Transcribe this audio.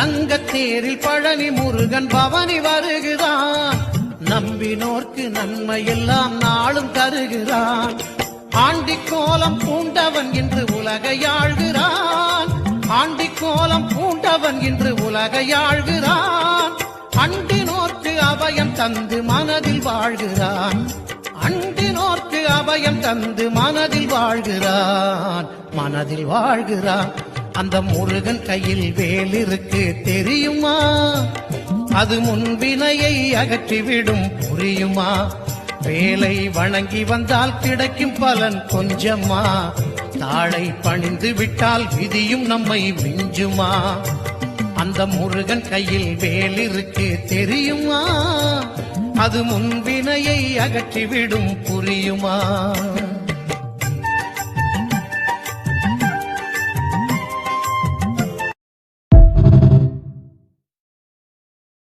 தங்கத்தேரில் பழனி முருகன் பவனி வருகிறான். நம்பினோர்க்கு நன்மை எல்லாம் நாளும் தருகிறான். ஆண்டிக் கோலம் பூண்டவன் இன்று உலகை ஆள்கிறான். ஆண்டிக் கோலம் பூண்டவன் இன்று உலகை ஆள்கிறான். அண்டினோர்க்கு அபயம் தந்து மனதில் வாழ்கிறான். அண்டினோர்க்கு அபயம் தந்து மனதில் வாழ்கிறான். மனதில் வாழ்கிறான். அந்த முருகன் கையில் வேல் இருக்கு தெரியுமா? அது முன்வினையை அகற்றிவிடும் புரியுமா? வேலை வணங்கி வந்தால் கிடைக்கும் பலன் கொஞ்சமா? தாளை பணிந்து விட்டால் விதியும் நம்மை மிஞ்சுமா? அந்த முருகன் கையில் வேல் இருக்கு தெரியுமா? அது முன்வினையை அகற்றிவிடும் புரியுமா?